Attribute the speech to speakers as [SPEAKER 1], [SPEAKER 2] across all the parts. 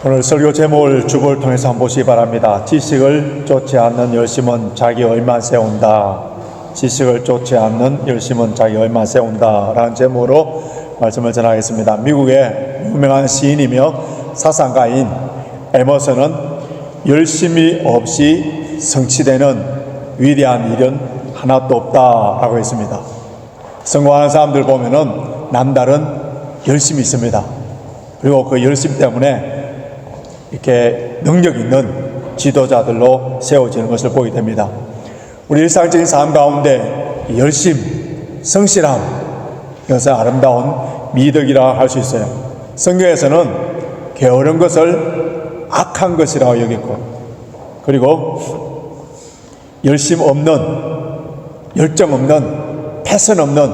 [SPEAKER 1] 오늘 설교 제목을 주보를 통해서 한번 보시기 바랍니다. 지식을 쫓지 않는 열심은 자기 얼만 세운다. 지식을 쫓지 않는 열심은 자기 얼만 세운다 라는 제목으로 말씀을 전하겠습니다. 미국의 유명한 시인이며 사상가인 에머슨은 열심이 없이 성취되는 위대한 일은 하나도 없다 라고 했습니다. 성공하는 사람들 보면은 남다른 열심이 있습니다. 그리고 그 열심 때문에 이렇게 능력 있는 지도자들로 세워지는 것을 보게 됩니다. 우리 일상적인 삶 가운데 열심, 성실함, 이것은 아름다운 미덕이라 할 수 있어요. 성경에서는 게으른 것을 악한 것이라고 여겼고, 그리고 열심 없는, 열정 없는, 패선 없는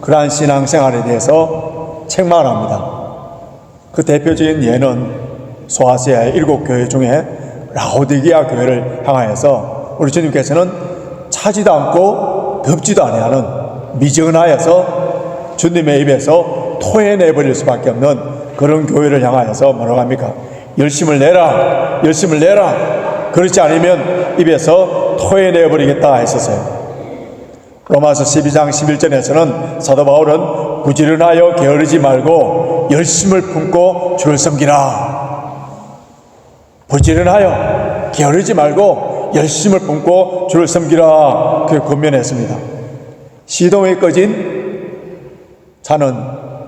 [SPEAKER 1] 그러한 신앙생활에 대해서 책망을 합니다. 그 대표적인 예는 소아시아의 7교회 중에 라오디게아 교회를 향하여서 우리 주님께서는 차지도 않고 덥지도 아니하는 미전하여서 주님의 입에서 토해내버릴 수밖에 없는 그런 교회를 향하여서 뭐라고 합니까? 열심을 내라, 열심을 내라. 그렇지 않으면 입에서 토해내버리겠다 했었어요. 로마서 12장 11절에서는 사도 바울은 부지런하여 게으르지 말고 열심을 품고 주를 섬기라. 부지런하여 게으르지 말고 열심을 품고 주를 섬기라. 그렇게 권면했습니다. 시동이 꺼진 차는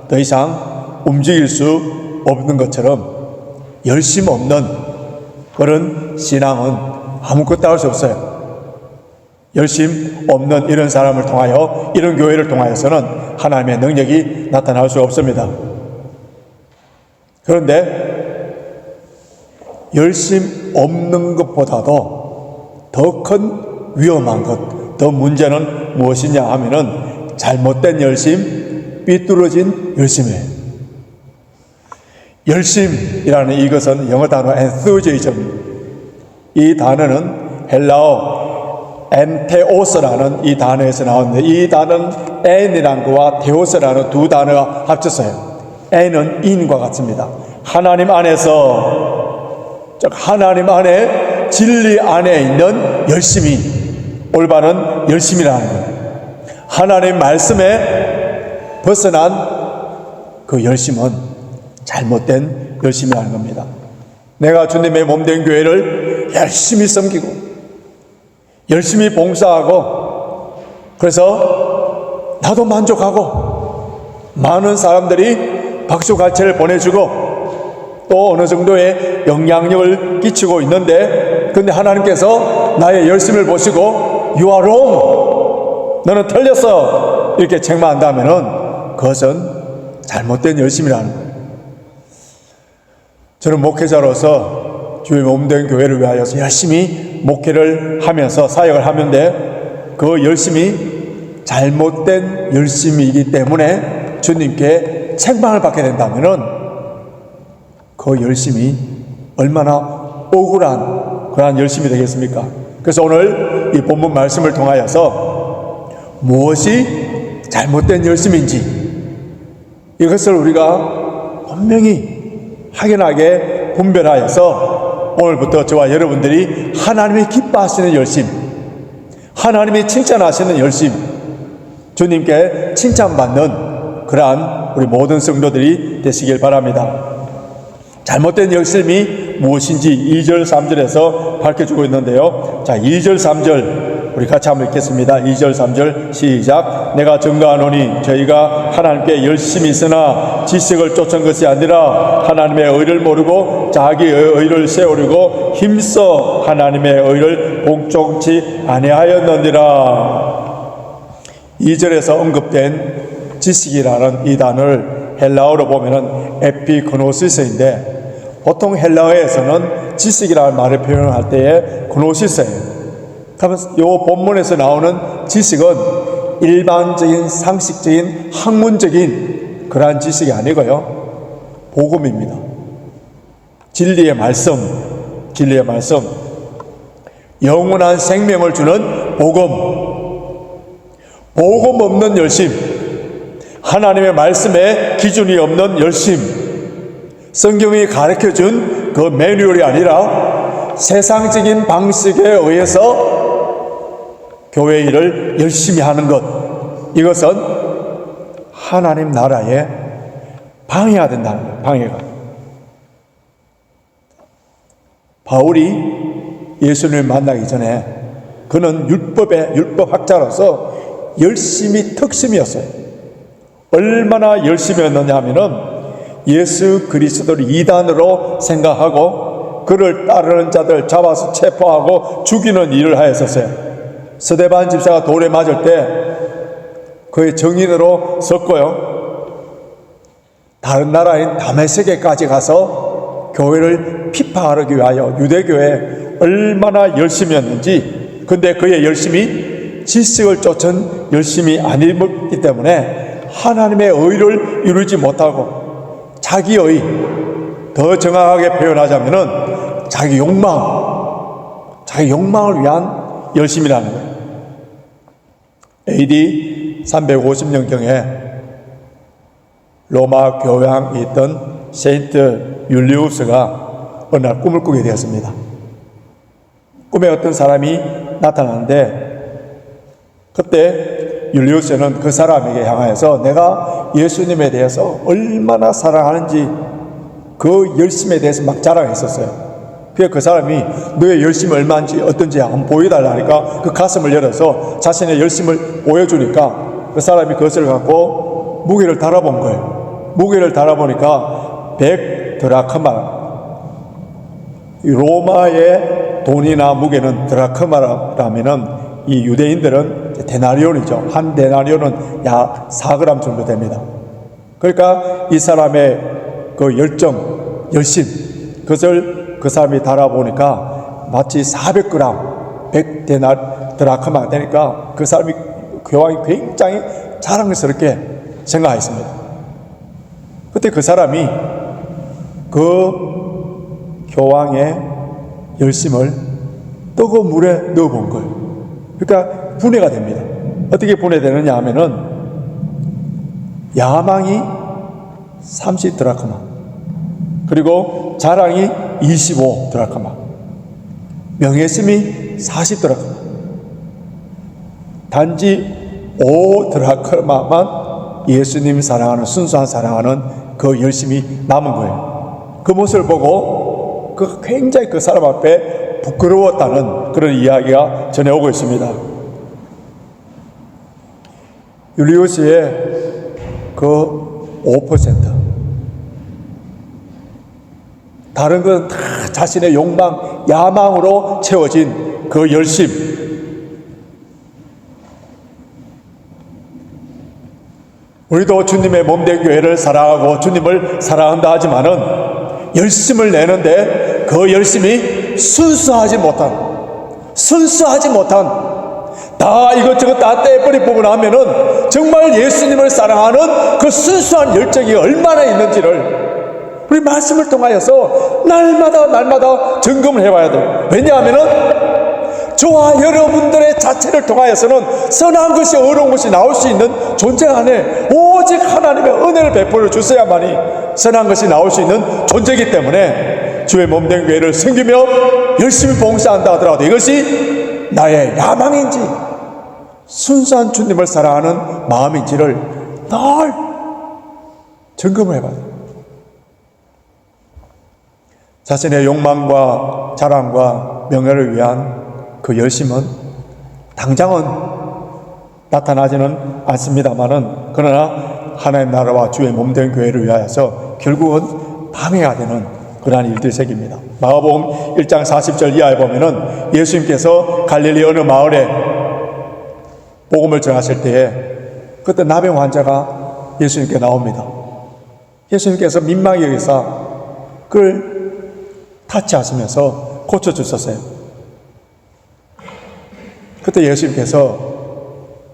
[SPEAKER 1] 더 이상 움직일 수 없는 것처럼 열심 없는 그런 신앙은 아무것도 할 수 없어요. 열심 없는 이런 사람을 통하여, 이런 교회를 통하여서는 하나님의 능력이 나타날 수 없습니다. 그런데 열심 없는 것보다도 더 큰 위험한 것, 더 문제는 무엇이냐 하면은 잘못된 열심, 삐뚤어진 열심이에요. 열심이라는 이것은 영어 단어 enthusiasm, 이 단어는 헬라어 엔테오스라는 이 단어에서 나오는데, 이 단어는 엔이라는 것과 테오스라는 두 단어가 합쳤어요. 엔은 인과 같습니다. 하나님 안에서, 즉 하나님 안에, 진리 안에 있는 열심이 올바른 열심이라는 거예요. 하나님 말씀에 벗어난 그 열심은 잘못된 열심이라는 겁니다. 내가 주님의 몸된 교회를 열심히 섬기고 열심히 봉사하고, 그래서 나도 만족하고 많은 사람들이 박수갈채를 보내주고 또 어느 정도의 영향력을 끼치고 있는데, 근데 하나님께서 나의 열심을 보시고 You are wrong, 너는 틀렸어, 이렇게 책망한다면은 그것은 잘못된 열심이라는 거예요. 저는 목회자로서 주의 몸된 교회를 위하여서 열심히 목회를 하면서 사역을 하는데, 그 열심이 잘못된 열심이기 때문에 주님께 책망을 받게 된다면은 그 열심이 얼마나 억울한 그러한 열심이 되겠습니까? 그래서 오늘 이 본문 말씀을 통하여서 무엇이 잘못된 열심인지 이것을 우리가 분명히 확연하게 분별하여서 오늘부터 저와 여러분들이 하나님이 기뻐하시는 열심, 하나님이 칭찬하시는 열심, 주님께 칭찬받는 그러한 우리 모든 성도들이 되시길 바랍니다. 잘못된 열심이 무엇인지 2절 3절에서 밝혀주고 있는데요. 자, 2절 3절 우리 같이 한번 읽겠습니다. 2절 3절 시작. 내가 증거하노니 저희가 하나님께 열심히 있으나 지식을 쫓은 것이 아니라 하나님의 의를 모르고 자기의 의를 세우려고 힘써 하나님의 의를 복종치 아니하였느니라. 2절에서 언급된 지식이라는 이 단어를 헬라어로 보면은 에피그노시스인데, 보통 헬라어에서는 지식이라는 말을 표현할 때에 그노시스예요. 그러면 이 본문에서 나오는 지식은 일반적인 상식적인 학문적인 그러한 지식이 아니고요, 복음입니다. 진리의 말씀, 진리의 말씀, 영원한 생명을 주는 복음, 복음 없는 열심, 하나님의 말씀에 기준이 없는 열심, 성경이 가르쳐준 그 매뉴얼이 아니라 세상적인 방식에 의해서 교회 일을 열심히 하는 것, 이것은 하나님 나라에 방해가 된다는 거예요. 방해가. 바울이 예수님을 만나기 전에 그는 율법학자로서 열심히 특심이었어요. 얼마나 열심히 했느냐 하면은 예수 그리스도를 이단으로 생각하고 그를 따르는 자들 잡아서 체포하고 죽이는 일을 하였었어요. 스데반 집사가 돌에 맞을 때 그의 증인으로 섰고요. 다른 나라인 다메섹에까지 가서 교회를 피파하기 위하여 유대교에 얼마나 열심히 했는지, 근데 그의 열심이 지식을 쫓은 열심이 아니기 때문에 하나님의 의를 이루지 못하고 자기의, 더 정확하게 표현하자면은 자기 욕망을 위한 열심이라는 거예요. AD 350년경에 로마 교황이 있던 세인트 율리우스가 어느 날 꿈을 꾸게 되었습니다. 꿈에 어떤 사람이 나타나는데 그때 율리우스는 그 사람에게 향하여서 내가 예수님에 대해서 얼마나 사랑하는지 그 열심에 대해서 막 자랑했었어요. 그래서 그 사람이 너의 열심이 얼마인지 어떤지 한번 보여달라니까 그 가슴을 열어서 자신의 열심을 보여주니까 그 사람이 그것을 갖고 무게를 달아본 거예요. 무게를 달아보니까 100드라크마, 로마의 돈이나 무게는 드라크마라면은 이 유대인들은 데나리온이죠. 한 데나리온은 약 4g 정도 됩니다. 그러니까 이 사람의 그 열심, 그것을 그 사람이 달아보니까 마치 400g, 100드라크마 되니까 그 사람이, 교황이 굉장히 자랑스럽게 생각했습니다. 그때 그 사람이 그 교황의 열심을 뜨거운 물에 넣어본 거예요. 그러니까 분해가 됩니다. 어떻게 분해되느냐 하면은 야망이 30드라크마, 그리고 자랑이 25드라크마, 명예심이 40드라크마, 단지 5드라크마만 예수님 사랑하는, 순수한 사랑하는 그 열심이 남은 거예요. 그 모습을 보고 굉장히 그 사람 앞에 부끄러웠다는 그런 이야기가 전해오고 있습니다. 율리우스의 그 5%, 다른 건 다 자신의 욕망, 야망으로 채워진 그 열심, 우리도 주님의 몸된 교회를 사랑하고 주님을 사랑한다 하지만은 열심을 내는데 그 열심이 순수하지 못한 다 이것저것 다 떼버리 보고 나면은 정말 예수님을 사랑하는 그 순수한 열정이 얼마나 있는지를 우리 말씀을 통하여서 날마다 점검을 해봐야 돼요. 왜냐하면은 저와 여러분들의 자체를 통하여서는 선한 것이 어려운 것이 나올 수 있는 존재 안에 오직 하나님의 은혜를 베풀어 주셔야만이 선한 것이 나올 수 있는 존재이기 때문에 주의 몸된 교회를 섬기며 열심히 봉사한다 하더라도 이것이 나의 야망인지 순수한 주님을 사랑하는 마음인지를 늘 점검을 해봐야 돼요. 자신의 욕망과 자랑과 명예를 위한 그 열심은 당장은 나타나지는 않습니다만은 그러나 하나님 나라와 주의 몸된 교회를 위하여서 결국은 방해가 되는 그러한 일들이 생깁니다. 마가복음 1장 40절 이하에 보면은 예수님께서 갈릴리 어느 마을에 복음을 전하실 때에 그때 나병 환자가 예수님께 나옵니다. 예수님께서 민망히 여기서 그를 타치하시면서 고쳐주셨어요. 그때 예수님께서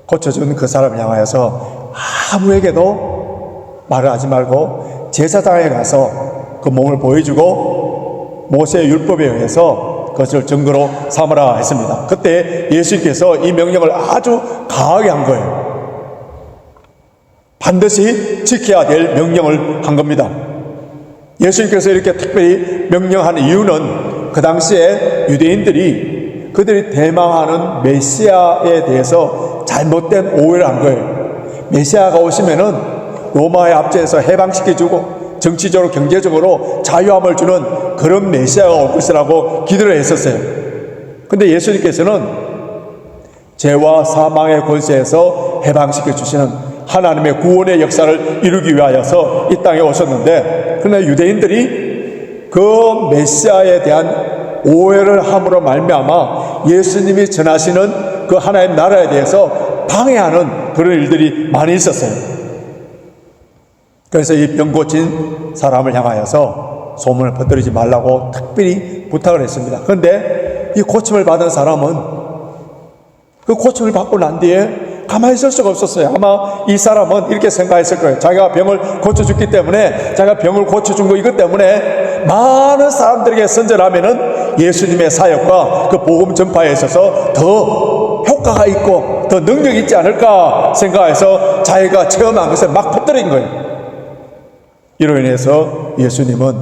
[SPEAKER 1] 고쳐준 그 사람을 향하여서 아무에게도 말을 하지 말고 제사장에 가서 그 몸을 보여주고 모세의 율법에 의해서 그것을 증거로 삼으라 했습니다. 그때 예수님께서 이 명령을 아주 강하게 한 거예요. 반드시 지켜야 될 명령을 한 겁니다. 예수님께서 이렇게 특별히 명령하는 이유는 그 당시에 유대인들이 그들이 대망하는 메시아에 대해서 잘못된 오해를 한 거예요. 메시아가 오시면은 로마의 압제에서 해방시켜주고 정치적으로 경제적으로 자유함을 주는 그런 메시아가 올 것이라고 기도를 했었어요. 근데 예수님께서는 죄와 사망의 권세에서 해방시켜 주시는 하나님의 구원의 역사를 이루기 위하여서 이 땅에 오셨는데, 그러나 유대인들이 그 메시아에 대한 오해를 함으로 말미암아 예수님이 전하시는 그 하나님 나라에 대해서 방해하는 그런 일들이 많이 있었어요. 그래서 이 병 고친 사람을 향하여서 소문을 퍼뜨리지 말라고 특별히 부탁을 했습니다. 그런데 이 고침을 받은 사람은 그 고침을 받고 난 뒤에 가만히 있을 수가 없었어요. 아마 이 사람은 이렇게 생각했을 거예요. 자기가 병을 고쳐줬기 때문에, 자기가 병을 고쳐준 거 이것 때문에 많은 사람들에게 선전하면은 예수님의 사역과 그 복음 전파에 있어서 더 효과가 있고 더 능력이 있지 않을까 생각해서 자기가 체험한 것을 막 퍼뜨린 거예요. 이로 인해서 예수님은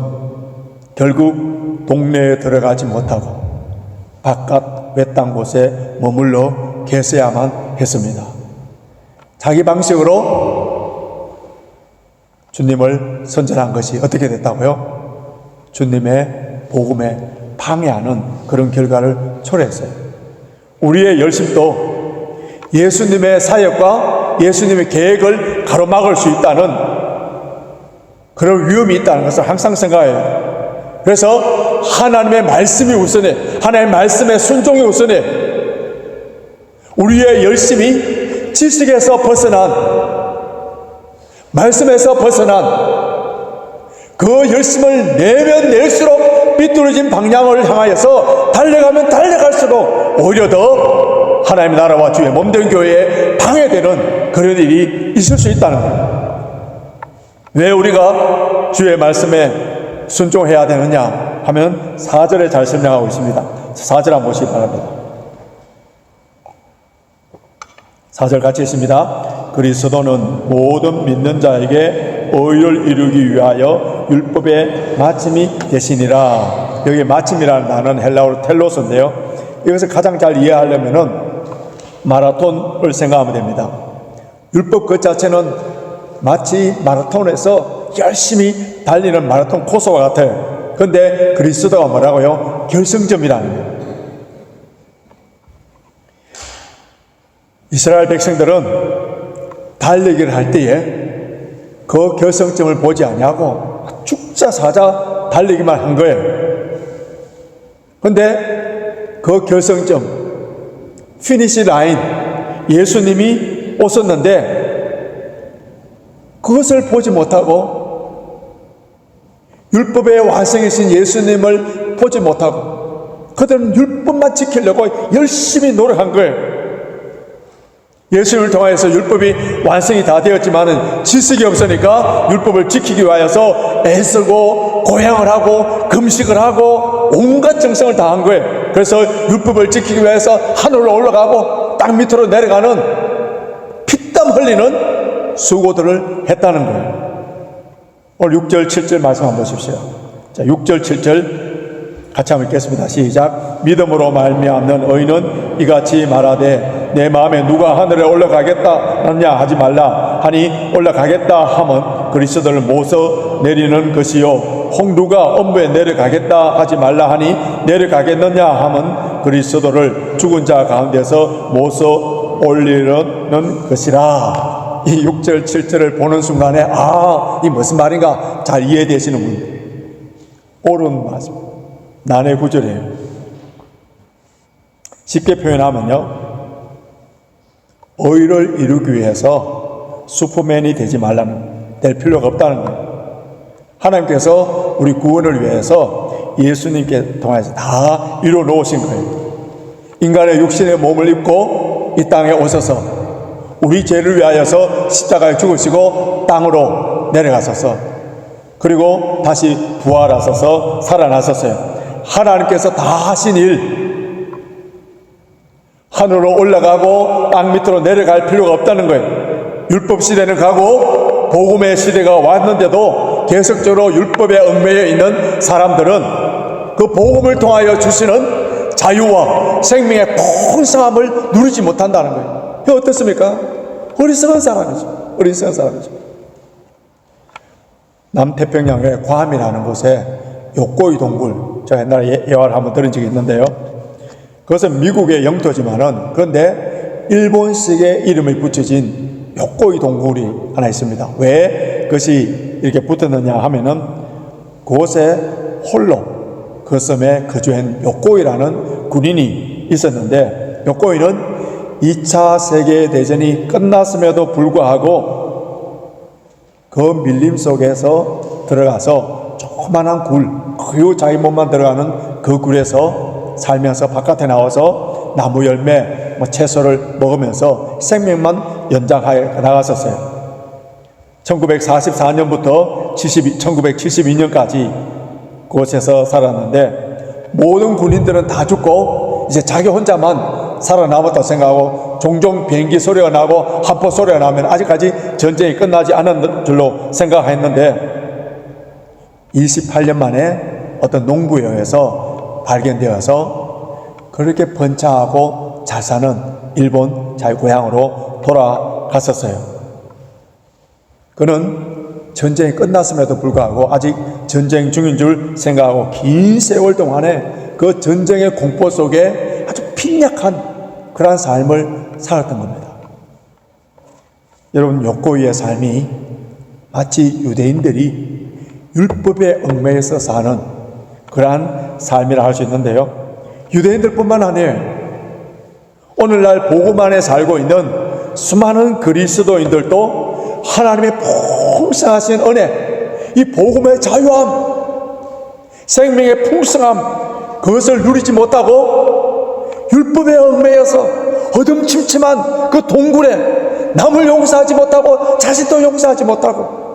[SPEAKER 1] 결국 동네에 들어가지 못하고 바깥 외딴 곳에 머물러 계셔야만 했습니다. 자기 방식으로 주님을 선전한 것이 어떻게 됐다고요? 주님의 복음에 방해하는 그런 결과를 초래했어요. 우리의 열심도 예수님의 사역과 예수님의 계획을 가로막을 수 있다는 그런 위험이 있다는 것을 항상 생각해요. 그래서 하나님의 말씀이 우선해, 하나님의 말씀의 순종이 우선해. 우리의 열심이 지식에서 벗어난, 말씀에서 벗어난 그 열심을 내면 낼수록 삐뚤어진 방향을 향하여서 달려가면 달려갈수록 오히려 더 하나님의 나라와 주의 몸된 교회에 방해되는 그런 일이 있을 수 있다는 거예요. 왜 우리가 주의 말씀에 순종해야 되느냐 하면 4절에 잘 설명하고 있습니다. 4절 한번 보시기 바랍니다. 4절 같이 있습니다. 그리스도는 모든 믿는 자에게 의를 이루기 위하여 율법의 마침이 되시니라. 여기 마침이라는 단어는 헬라어로 텔로스인데요, 이것을 가장 잘 이해하려면은 마라톤을 생각하면 됩니다. 율법 그 자체는 마치 마라톤에서 열심히 달리는 마라톤 코스와 같아요. 그런데 그리스도가 뭐라고요? 결승점이라는 거예요. 이스라엘 백성들은 달리기를 할 때에 그 결승점을 보지 아니하고 죽자 사자 달리기만 한 거예요. 그런데 그 결승점, 피니시 라인, 예수님이 오셨는데 그것을 보지 못하고 율법의 완성이신 예수님을 보지 못하고 그들은 율법만 지키려고 열심히 노력한 거예요. 예수님을 통하여서 율법이 완성이 다 되었지만은 지식이 없으니까 율법을 지키기 위하여서 애쓰고 고행을 하고 금식을 하고 온갖 정성을 다한 거예요. 그래서 율법을 지키기 위해서 하늘로 올라가고 땅 밑으로 내려가는 피땀 흘리는 수고들을 했다는 거예요. 오늘 6절 7절 말씀 한번 보십시오. 자, 6절 7절 같이 한번 읽겠습니다. 시작. 믿음으로 말미암는 의인은 이같이 말하되 내 마음에 누가 하늘에 올라가겠다 하느냐 하지 말라 하니 올라가겠다 하면 그리스도를 모서 내리는 것이요 혹 누가 엄부에 내려가겠다 하지 말라 하니 내려가겠느냐 하면 그리스도를 죽은 자 가운데서 모서 올리는 것이라. 이 6절 7절을 보는 순간에 이 무슨 말인가 잘 이해되시는 분, 옳은 말씀, 난해 구절이에요. 쉽게 표현하면요, 의를 이루기 위해서 슈퍼맨이 되지 말라는, 될 필요가 없다는 거예요. 하나님께서 우리 구원을 위해서 예수님께 통해서 다 이루어 놓으신 거예요. 인간의 육신의 몸을 입고 이 땅에 오셔서 우리 죄를 위하여서 십자가에 죽으시고 땅으로 내려가셔서 그리고 다시 부활하셔서 살아나셨어요. 하나님께서 다 하신 일, 하늘로 올라가고 땅 밑으로 내려갈 필요가 없다는 거예요. 율법 시대는 가고 복음의 시대가 왔는데도 계속적으로 율법에 얽매여 있는 사람들은 그 복음을 통하여 주시는 자유와 생명의 풍성함을 누리지 못한다는 거예요. 이거 어떻습니까? 어리석은 사람이죠. 어리석은 사람이죠. 남태평양의 괌이라는 곳에 요코이 동굴, 제가 옛날에 예화를 한번 들은 적이 있는데요. 그것은 미국의 영토지만은 그런데 일본식의 이름이 붙여진 요코이 동굴이 하나 있습니다. 왜 그것이 이렇게 붙었느냐 하면은 그곳에 홀로 그 섬에 거주한 요코이라는 군인이 있었는데, 요코이는 2차 세계대전이 끝났음에도 불구하고 그 밀림 속에서 들어가서 조그만한 굴, 그 자기 몸만 들어가는 그 굴에서 살면서 바깥에 나와서 나무 열매, 채소를 먹으면서 생명만 연장하여 나갔었어요. 1944년부터 1972년까지 그곳에서 살았는데, 모든 군인들은 다 죽고 이제 자기 혼자만 살아남았다고 생각하고, 종종 비행기 소리가 나고 한포 소리가 나면 아직까지 전쟁이 끝나지 않은 줄로 생각했는데, 28년 만에 어떤 농부여에서 발견되어서 그렇게 번창하고 잘 사는 일본 자기 고향으로 돌아갔었어요. 그는 전쟁이 끝났음에도 불구하고 아직 전쟁 중인 줄 생각하고 긴 세월 동안에 그 전쟁의 공포 속에 아주 빈약한 그러한 삶을 살았던 겁니다. 여러분, 요코이의 삶이 마치 유대인들이 율법에 얽매여서 사는 그러한 삶이라 할 수 있는데요. 유대인들뿐만 아니에요. 오늘날 복음 안에 살고 있는 수많은 그리스도인들도 하나님의 풍성하신 은혜, 이 복음의 자유함, 생명의 풍성함, 그것을 누리지 못하고 율법에 얽매여서 어둠침침한 그 동굴에 남을 용서하지 못하고 자신도 용서하지 못하고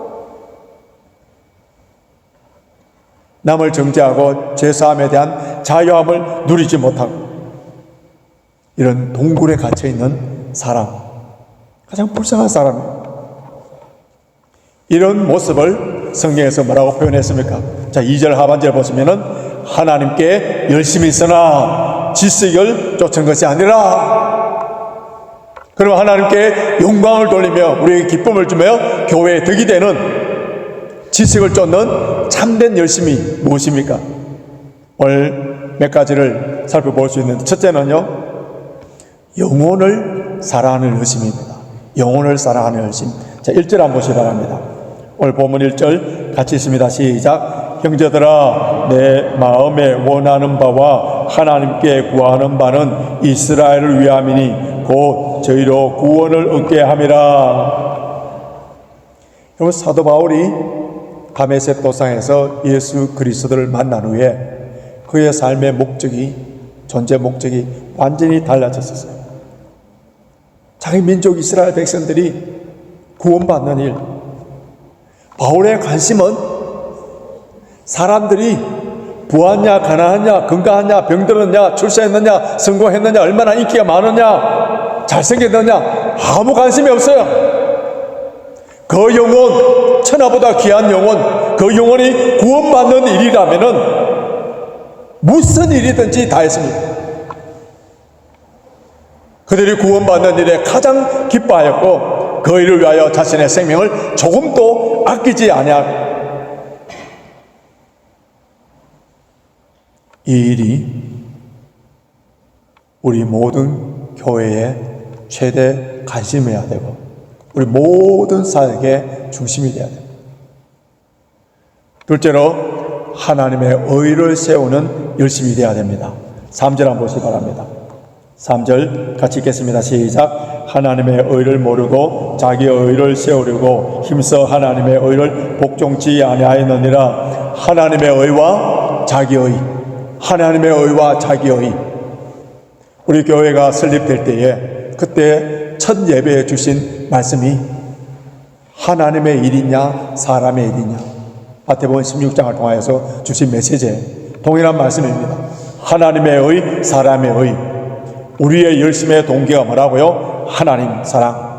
[SPEAKER 1] 남을 정죄하고 죄사함에 대한 자유함을 누리지 못하고 이런 동굴에 갇혀있는 사람, 가장 불쌍한 사람이에요. 이런 모습을 성경에서 뭐라고 표현했습니까? 자, 2절 하반절 보시면은 하나님께 열심히 있으나 지식을 쫓은 것이 아니라, 그럼 하나님께 영광을 돌리며 우리에게 기쁨을 주며 교회에 덕이 되는 지식을 쫓는 참된 열심이 무엇입니까? 오늘 몇 가지를 살펴볼 수 있는데, 첫째는요, 영혼을 사랑하는 열심입니다. 영혼을 사랑하는 열심. 자, 1절 한번 보시기 바랍니다. 오늘 본문 1절 같이 있습니다. 시작. 형제들아, 내 마음에 원하는 바와 하나님께 구하는 바는 이스라엘을 위함이니 곧 저희로 구원을 얻게 함이라. 여러분, 사도 바울이 다메섹 도상에서 예수 그리스도를 만난 후에 그의 삶의 목적이, 존재 목적이 완전히 달라졌었어요. 자기 민족 이스라엘 백성들이 구원받는 일. 바울의 관심은 사람들이 부하냐, 가난하냐, 건강하냐, 병들었냐, 출세했느냐, 성공했느냐, 얼마나 인기가 많으냐, 잘생겼느냐, 아무 관심이 없어요. 그 영혼, 천하보다 귀한 영혼, 그 영혼이 구원받는 일이라면은 무슨 일이든지 다 했습니다. 그들이 구원받는 일에 가장 기뻐하였고 그 일을 위하여 자신의 생명을 조금도 아끼지 아니하고, 이 일이 우리 모든 교회의 최대 관심이어야 되고 우리 모든 사역의 중심이 되어야 됩니다. 둘째로 하나님의 의를 세우는 열심이 되어야 됩니다. 3절 한번 보시기 바랍니다. 3절 같이 읽겠습니다. 시작. 하나님의 의를 모르고 자기의 의를 세우려고 힘써 하나님의 의를 복종치 아니하였느니라. 하나님의 의와 자기의, 하나님의 의와 자기의. 우리 교회가 설립될 때에 그때 첫 예배에 주신 말씀이 하나님의 일이냐 사람의 일이냐, 마태복음 16장을 통하여서 주신 메시지에 동일한 말씀입니다. 하나님의 의, 사람의 의. 우리의 열심의 동기가 뭐라고요? 하나님 사랑.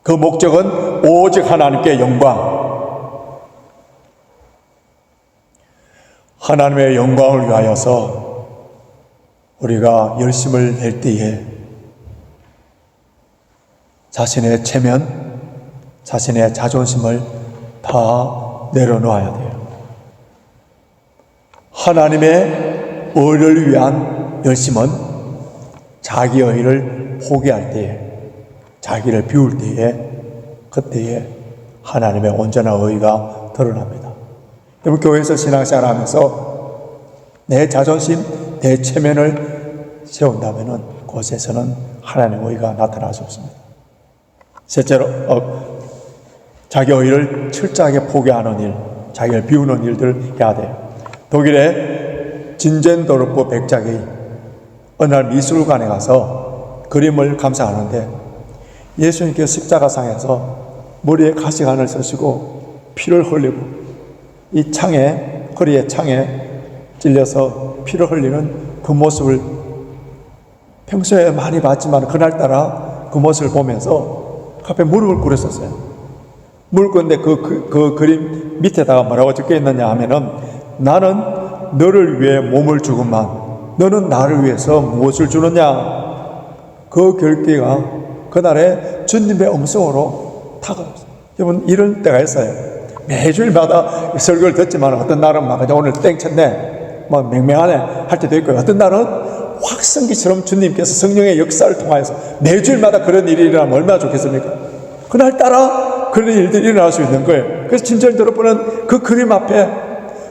[SPEAKER 1] 그 목적은 오직 하나님께 영광. 하나님의 영광을 위하여서 우리가 열심을 낼 때에 자신의 체면, 자신의 자존심을 다 내려놓아야 돼요. 하나님의 의를 위한 열심은 자기의 의를 포기할 때에, 자기를 비울 때에, 그때에 하나님의 온전한 의가 드러납니다. 여러분, 교회에서 신앙생활 하면서 내 자존심, 내 체면을 세운다면 그곳에서는 하나님의 의가 나타날 수 없습니다. 셋째로 자기 의를 철저하게 포기하는 일, 자기를 비우는 일들을 해야 돼요. 독일의 진젠도르프 백작이 어느 날 미술관에 가서 그림을 감상하는데 예수님께서 십자가상에서 머리에 가시관을 쓰시고 피를 흘리고 이 창에, 허리에 창에 찔려서 피를 흘리는 그 모습을 평소에 많이 봤지만 그날따라 그 모습을 보면서 앞에 무릎을 꿇었었어요. 무릎 꿇는데 그 그림 밑에다가 뭐라고 적혀 있느냐 하면은, 나는 너를 위해 몸을 주구만 너는 나를 위해서 무엇을 주느냐. 그 결기가 그날의 주님의 음성으로 다가왔어요. 여러분, 이런 때가 있어요. 매주일마다 설교를 듣지만 어떤 날은 막 오늘 땡쳤네, 뭐 맹맹하네 할 때도 있고, 어떤 날은 확성기처럼 주님께서 성령의 역사를 통하여서 매주일마다 그런 일이 일어나면 얼마나 좋겠습니까? 그날따라 그런 일들이 일어날 수 있는 거예요. 그래서 진전도르프는 그 그림 앞에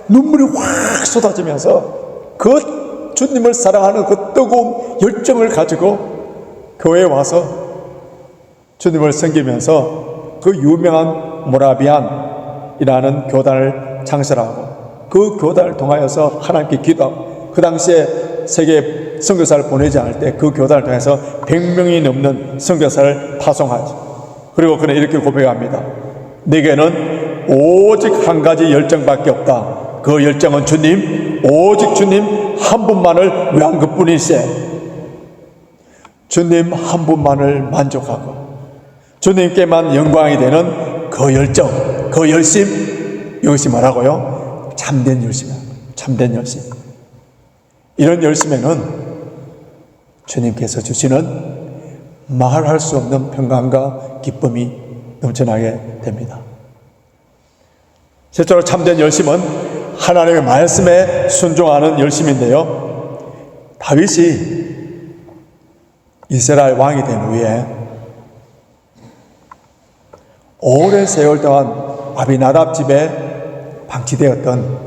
[SPEAKER 1] 눈물이 확 쏟아지면서 그 주님을 사랑하는 그 뜨거운 열정을 가지고 교회에 와서 주님을 섬기면서 그 유명한 모라비안이라는 교단을 창설하고 그 교단을 통하여서 하나님께 기도하고, 그 당시에 세계 선교사를 보내지 않을 때 그 교단을 통해서 100명이 넘는 선교사를 파송하죠. 그리고 그는 이렇게 고백합니다. 내게는 오직 한 가지 열정밖에 없다. 그 열정은 주님, 오직 주님 한 분만을 위한 것뿐일세. 주님 한 분만을 만족하고 주님께만 영광이 되는 그 열정, 그 열심, 이것이 뭐라고요? 참된 열심이야. 참된 열심. 이런 열심에는 주님께서 주시는 말할 수 없는 평강과 기쁨이 넘쳐나게 됩니다. 실제로 참된 열심은 하나님의 말씀에 순종하는 열심인데요, 다윗이 이스라엘 왕이 된 후에 오랜 세월 동안 아비나답 집에 방치되었던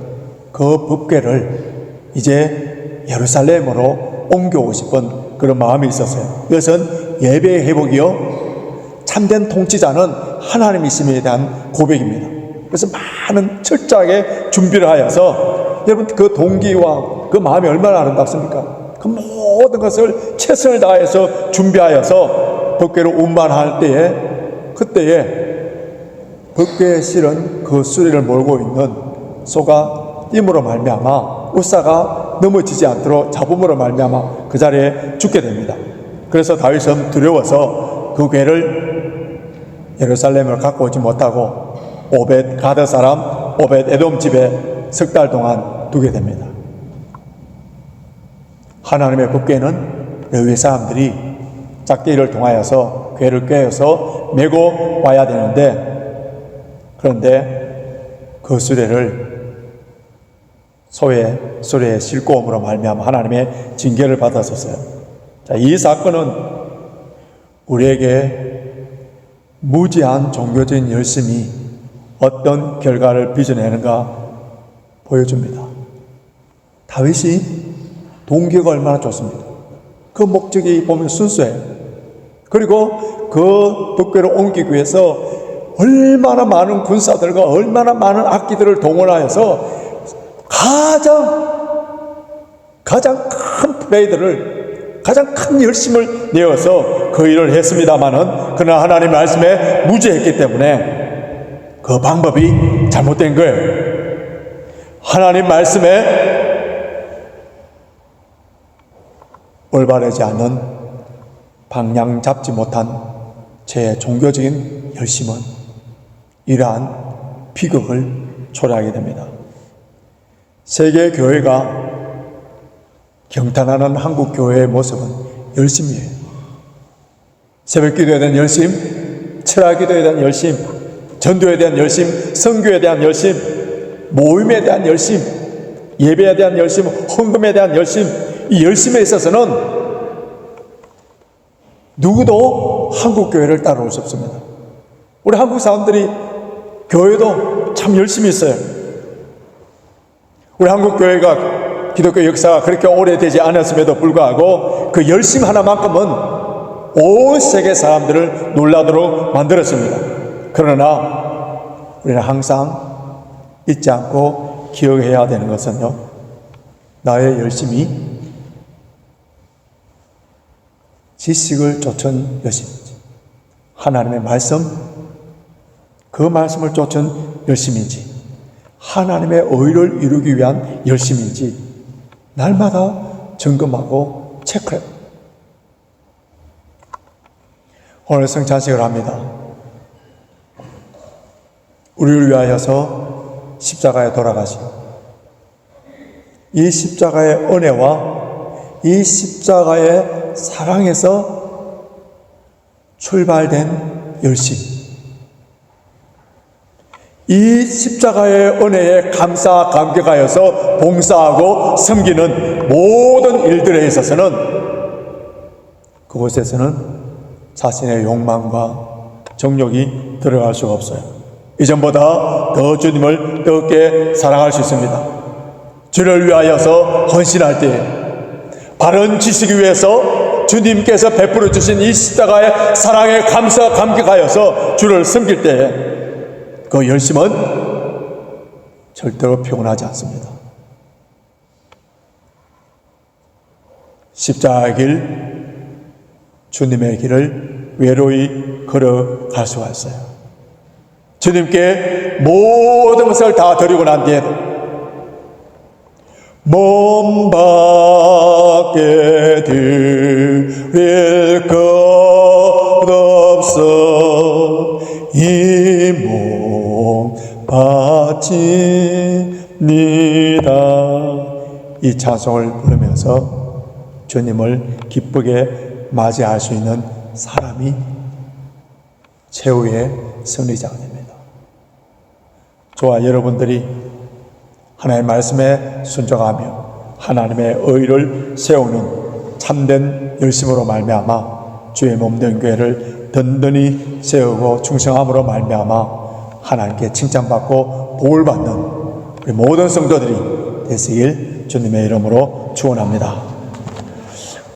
[SPEAKER 1] 그 법궤를 이제 예루살렘으로 옮겨오고 싶은 그런 마음이 있었어요. 이것은 예배의 회복이요, 참된 통치자는 하나님이심에 대한 고백입니다. 그래서 많은 철저하게 준비를 하여서, 여러분 그 동기와 그 마음이 얼마나 아름답습니까? 그 모든 것을 최선을 다해서 준비하여서 법궤를 운반할 때에, 그때에 법궤에 실은 그 수레를 몰고 있는 소가 띠므로 말미암아 우사가 넘어지지 않도록 잡음으로 말미암아 그 자리에 죽게 됩니다. 그래서 다윗은 두려워서 그 궤를 예루살렘을 갖고 오지 못하고 오벳 가드 사람 오벳 에돔 집에 석 달 동안 두게 됩니다. 하나님의 법궤는 레위 사람들이 짝대기를 통하여서 궤를 꿰어서 메고 와야 되는데, 그런데 그 수레를 수레에 싣고 옴으로 말미암아 하나님의 징계를 받았었어요. 자, 이 사건은 우리에게 무지한 종교적인 열심이 어떤 결과를 빚어내는가 보여줍니다. 다윗이 동기가 얼마나 좋습니까? 그 목적이 보면 순수해요. 그리고 그 법궤를 옮기기 위해서 얼마나 많은 군사들과 얼마나 많은 악기들을 동원하여서 가장 큰 프레이드를, 가장 큰 열심을 내어서 그 일을 했습니다마는, 그러나 하나님 말씀에 무죄했기 때문에 그 방법이 잘못된 거예요. 하나님 말씀에 올바르지 않은, 방향 잡지 못한 제 종교적인 열심은 이러한 비극을 초래하게 됩니다. 세계 교회가 경탄하는 한국 교회의 모습은 열심이에요. 새벽 기도에 대한 열심, 철학 기도에 대한 열심, 전도에 대한 열심, 선교에 대한 열심, 모임에 대한 열심, 예배에 대한 열심, 헌금에 대한 열심, 이 열심에 있어서는 누구도 한국 교회를 따라올 수 없습니다. 우리 한국 사람들이 교회도 참 열심히 있어요. 우리 한국 교회가 기독교 역사가 그렇게 오래되지 않았음에도 불구하고 그 열심 하나만큼은 온 세계 사람들을 놀라도록 만들었습니다. 그러나 우리는 항상 잊지 않고 기억해야 되는 것은요, 나의 열심이 지식을 쫓은 열심인지, 하나님의 말씀, 그 말씀을 쫓은 열심인지, 하나님의 의를 이루기 위한 열심인지 날마다 점검하고 체크해요. 오늘 성찬식을 합니다. 우리를 위하여서 십자가에 돌아가신 이 십자가의 은혜와 이 십자가의 사랑에서 출발된 열심, 이 십자가의 은혜에 감격하여서 봉사하고 섬기는 모든 일들에 있어서는 그곳에서는 자신의 욕망과 정욕이 들어갈 수가 없어요. 이전보다 더 주님을 뜨겁게 사랑할 수 있습니다. 주를 위하여서 헌신할 때에, 바른 지식을 위해서 주님께서 베풀어 주신 이 십자가의 사랑에 감격하여서 주를 섬길 때에 그 열심은 절대로 피곤하지 않습니다. 십자가의 길, 주님의 길을 외로이 걸어갈 수가 있어요. 주님께 모든 것을 다 드리고 난 뒤에도 몸 밖에 드릴 것 없어 이 몸 바칩니다. 이 찬송을 부르면서 주님을 기쁘게 맞이할 수 있는 사람이 최후의 승리자가 됩니다. 저와 여러분들이 하나님의 말씀에 순종하며 하나님의 의를 세우는 참된 열심으로 말미암아 주의 몸된 교회를 든든히 세우고 충성함으로 말미암아 하나님께 칭찬받고 복을 받는 우리 모든 성도들이 되시길 주님의 이름으로 축원합니다.